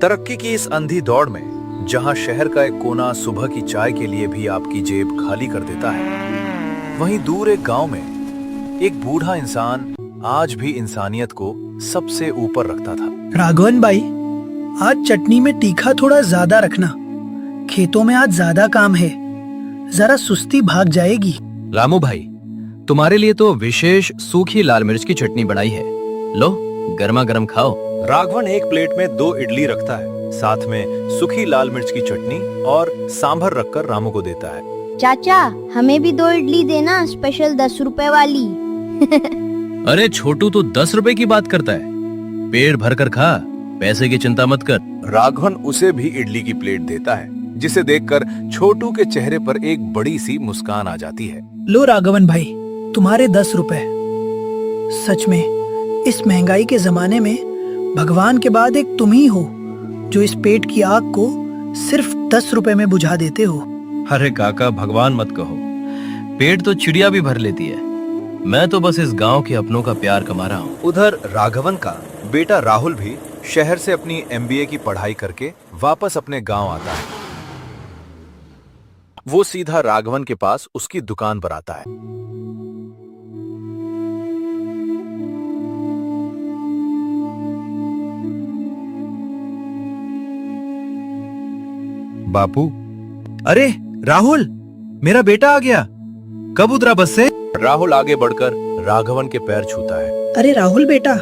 तरक्की की इस अंधी दौड़ में जहां शहर का एक कोना सुबह की चाय के लिए भी आपकी जेब खाली कर देता है, वहीं दूर एक गांव में एक बूढ़ा इंसान आज भी इंसानियत को सबसे ऊपर रखता था। राघवन भाई, आज चटनी में तीखा थोड़ा ज्यादा रखना। खेतों में आज ज्यादा काम है, जरा सुस्ती भाग जाएगी। रामू भाई, तुम्हारे लिए तो विशेष सूखी लाल मिर्च की चटनी बनाई है, लो गर्मा गर्म खाओ। राघवन एक प्लेट में 2 इडली रखता है, साथ में सूखी लाल मिर्च की चटनी और सांभर रखकर रामू को देता है। चाचा, हमें भी 2 इडली देना, स्पेशल 10 रुपए वाली। अरे छोटू तो 10 रुपए की बात करता है, पेट भर कर खा, पैसे की चिंता मत कर। राघवन उसे भी इडली की प्लेट देता है, जिसे देखकर छोटू के चेहरे पर एक बड़ी सी मुस्कान आ जाती है। लो राघवन भाई, तुम्हारे 10 रुपए। सच में इस महंगाई के जमाने में भगवान के बाद एक तुम ही हो जो इस पेट की आग को सिर्फ 10 रुपए में बुझा देते हो। अरे काका, भगवान मत कहो, पेट तो चिड़िया भी भर लेती है। मैं तो बस इस गांव के अपनों का प्यार कमा रहा हूँ। उधर राघवन का बेटा राहुल भी शहर से अपनी MBA की पढ़ाई करके वापस अपने गांव आता है। वो सीधा राघवन के पास उसकी दुकान पर आता है। बापू। अरे राहुल, मेरा बेटा आ गया, कब उतरा बस से? राहुल आगे बढ़कर राघवन के पैर छूता है। अरे राहुल बेटा,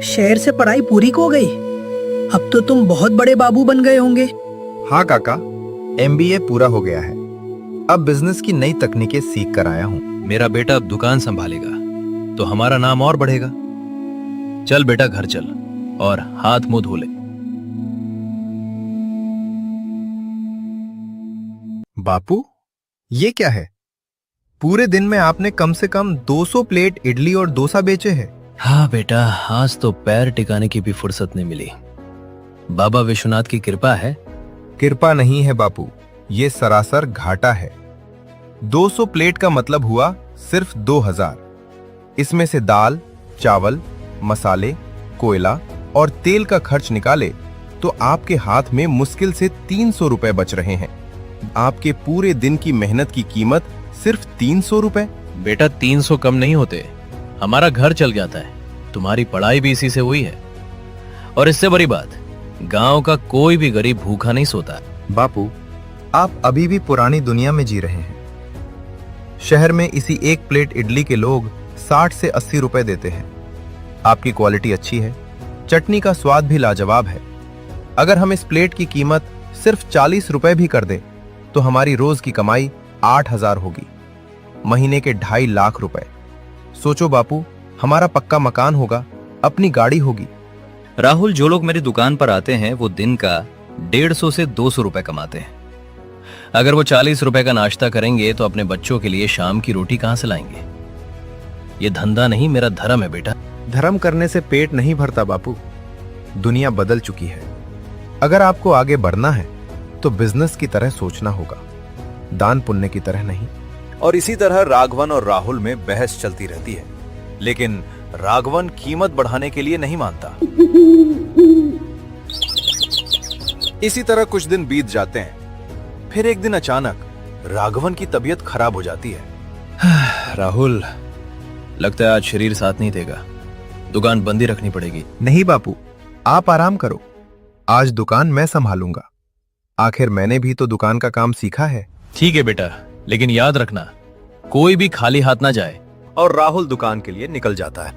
शहर से पढ़ाई पूरी हो गई, अब तो तुम बहुत बड़े बाबू बन गए होंगे। हाँ काका, MBA पूरा हो गया है, अब बिजनेस की नई तकनीकें सीख कर आया हूँ। मेरा बेटा अब दुकान संभालेगा तो हमारा नाम और बढ़ेगा। चल बेटा घर चल और हाथ मुंह धो ले। बापू, ये क्या है? पूरे दिन में आपने कम से कम 200 प्लेट इडली और डोसा बेचे हैं। हाँ बेटा, आज तो पैर टिकाने की भी फुर्सत नहीं मिली। बाबा विश्वनाथ की कृपा है। कृपा नहीं है बापू, ये सरासर घाटा है। 200 प्लेट का मतलब हुआ सिर्फ 2000। इसमें से दाल, चावल, मसाले, कोयला और तेल का खर्च निकाले तो आपके हाथ में मुश्किल से 300 रुपए बच रहे हैं। आपके पूरे दिन की मेहनत की कीमत सिर्फ 300 रुपए। बेटा 300 कम नहीं होते, हमारा घर चल जाता है, तुम्हारी पढ़ाई भी इसी से हुई है। और इससे बड़ी बात, गांव का कोई भी गरीब भूखा नहीं सोता। बापू, आप अभी भी पुरानी दुनिया में जी रहे हैं। शहर में इसी एक प्लेट इडली के लोग 60 से 80 रुपए देते हैं। आपकी क्वालिटी अच्छी है, चटनी का स्वाद भी लाजवाब है। अगर हम इस प्लेट की कीमत सिर्फ 40 रुपए भी कर दें तो हमारी रोज की कमाई 8000 होगी, महीने के 2.5 लाख रुपए। सोचो बापू, हमारा पक्का मकान होगा, अपनी गाड़ी होगी। राहुल, जो लोग मेरी दुकान पर आते हैं वो दिन का 150 से 200 रुपए कमाते हैं। अगर वो 40 रुपए का नाश्ता करेंगे तो अपने बच्चों के लिए शाम की रोटी कहां से लाएंगे? ये धंधा नहीं, मेरा धर्म है बेटा। धर्म करने से पेट नहीं भरता बापू, दुनिया बदल चुकी है। अगर आपको आगे बढ़ना है तो बिजनेस की तरह सोचना होगा, दान पुण्य की तरह नहीं। और इसी तरह राघवन और राहुल में बहस चलती रहती है, लेकिन राघवन कीमत बढ़ाने के लिए नहीं मानता। इसी तरह कुछ दिन बीत जाते हैं। फिर एक दिन अचानक राघवन की तबीयत खराब हो जाती है। राहुल, लगता है आज शरीर साथ नहीं देगा, दुकान बंद ही रखनी पड़ेगी। नहीं बापू, आप आराम करो, आज दुकान मैं संभालूंगा। आखिर मैंने भी तो दुकान का काम सीखा है। ठीक है बेटा, लेकिन याद रखना कोई भी खाली हाथ ना जाए। और राहुल दुकान के लिए निकल जाता है।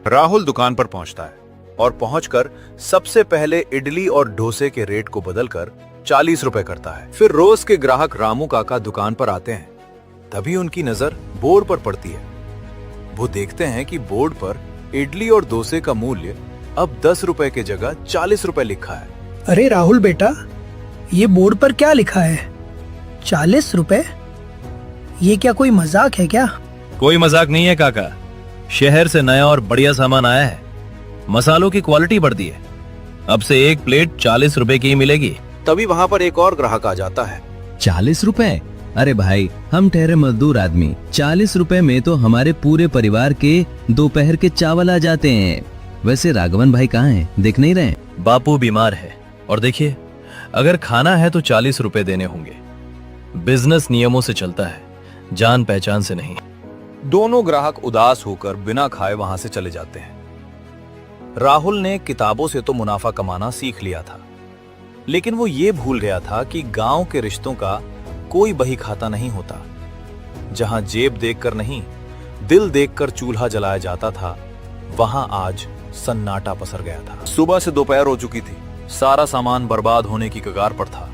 राहुल दुकान पर पहुंचता है और पहुंचकर सबसे पहले इडली और डोसे के रेट को बदलकर 40 रुपए करता है। फिर रोज के ग्राहक रामू काका दुकान पर आते हैं। तभी उनकी नजर बोर्ड पर पड़ती है। वो देखते हैं कि बोर्ड पर इडली और डोसे का मूल्य अब 10 रुपए की जगह 40 रुपए लिखा है। अरे राहुल बेटा, ये बोर्ड पर क्या लिखा है? 40 रुपए? ये क्या कोई मजाक है क्या? कोई मजाक नहीं है काका, शहर से नया और बढ़िया सामान आया है, मसालों की क्वालिटी बढ़ दी है, अब से एक प्लेट 40 रुपए की ही मिलेगी। तभी वहां पर एक और ग्राहक आ जाता है। 40 रुपए? अरे भाई, हम ठहरे मजदूर आदमी, 40 रुपए में तो हमारे पूरे परिवार के दोपहर के चावल आ जाते हैं। वैसे राघवन भाई कहाँ हैं, दिख नहीं रहे? बापू बीमार है और देखिए, अगर खाना है तो 40 रुपए देने होंगे। बिजनेस नियमों से चलता है, जान पहचान से नहीं। दोनों ग्राहक उदास होकर बिना खाए वहां से चले जाते हैं। राहुल ने किताबों से तो मुनाफा कमाना सीख लिया था, लेकिन वो ये भूल गया था कि गांव के रिश्तों का कोई बही खाता नहीं होता। जहां जेब देखकर नहीं, दिल देखकर चूल्हा जलाया जाता था, वहां आज सन्नाटा पसर गया था। सुबह से दोपहर हो चुकी थी, सारा सामान बर्बाद होने की कगार पर था।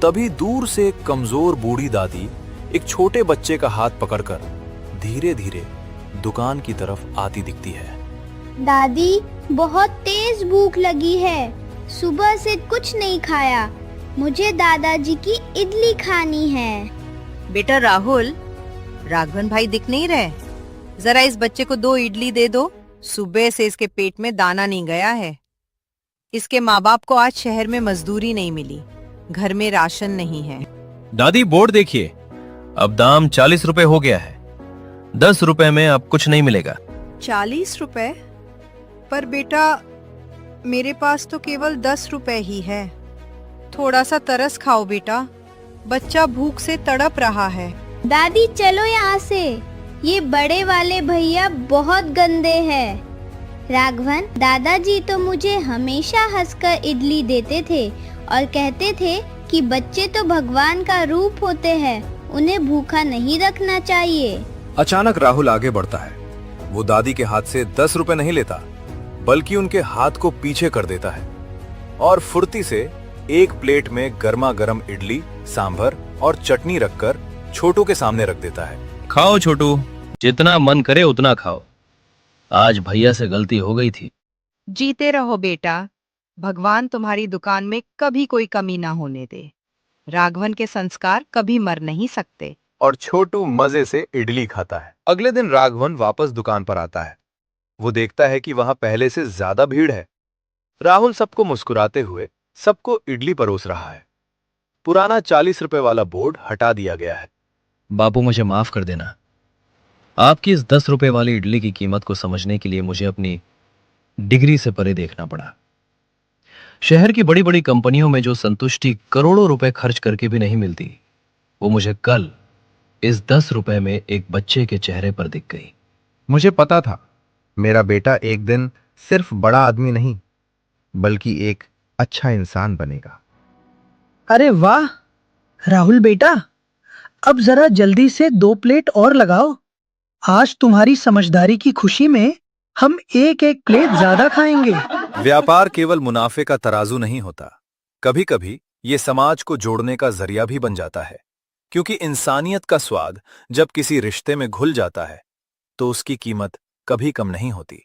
तभी दूर से एक कमजोर बूढ़ी दादी एक छोटे बच्चे का हाथ पकड़कर धीरे धीरे दुकान की तरफ आती दिखती है। दादी, बहुत तेज भूख लगी है, सुबह से कुछ नहीं खाया, मुझे दादाजी की इडली खानी है। बेटा राहुल, राघवन भाई दिख नहीं रहे? जरा इस बच्चे को 2 इडली दे दो, सुबह से इसके पेट में दाना नहीं गया है। इसके माँ बाप को आज शहर में मजदूरी नहीं मिली, घर में राशन नहीं है। दादी बोर्ड देखिए, अब दाम 40 रुपए हो गया है। 10 रुपए में अब कुछ नहीं मिलेगा। 40 रुपए? पर बेटा, मेरे पास तो केवल 10 रुपए ही है। थोड़ा सा तरस खाओ बेटा, बच्चा भूख से तड़प रहा है। दादी चलो यहाँ से, ये बड़े वाले भैया बहुत गंदे हैं। राघवन, दादाजी तो मुझे हमेशा हंसकर इडली देते थे और कहते थे कि बच्चे तो भगवान का रूप होते हैं, उन्हें भूखा नहीं रखना चाहिए। अचानक राहुल आगे बढ़ता है। वो दादी के हाथ से 10 रुपए नहीं लेता, बल्कि उनके हाथ को पीछे कर देता है और फुर्ती से एक प्लेट में गर्मा गर्म इडली, सांभर और चटनी रखकर छोटू के सामने रख देता है। खाओ छोटू, जितना मन करे उतना खाओ। आज भैया से गलती हो गई थी। जीते रहो बेटा, भगवान तुम्हारी दुकान में कभी कोई कमी ना होने दे। राघवन के संस्कार कभी मर नहीं सकते। और छोटू मजे से इडली खाता है। अगले दिन राघवन वापस दुकान पर आता है। वो देखता है कि वहां पहले से ज्यादा भीड़ है। राहुल सबको मुस्कुराते हुए सबको इडली परोस रहा है। पुराना 40 रुपए वाला बोर्ड हटा दिया गया है। बापू मुझे माफ कर देना। आपकी इस 10 रुपए वाली इडली की कीमत को समझने के लिए मुझे अपनी डिग्री से परे देखना पड़ा। शहर की बड़ी बड़ी कंपनियों में जो संतुष्टि करोड़ों रुपए खर्च करके भी नहीं मिलती, वो मुझे कल इस 10 रुपए में एक बच्चे के चेहरे पर दिख गई। मुझे पता था मेरा बेटा एक दिन सिर्फ बड़ा आदमी नहीं, बल्कि एक अच्छा इंसान बनेगा। अरे वाह राहुल बेटा, अब जरा जल्दी से 2 प्लेट और लगाओ। आज तुम्हारी समझदारी की खुशी में हम एक एक प्लेट ज्यादा खाएंगे। व्यापार केवल मुनाफे का तराजू नहीं होता, कभी कभी ये समाज को जोड़ने का जरिया भी बन जाता है, क्योंकि इंसानियत का स्वाद जब किसी रिश्ते में घुल जाता है तो उसकी कीमत कभी कम नहीं होती।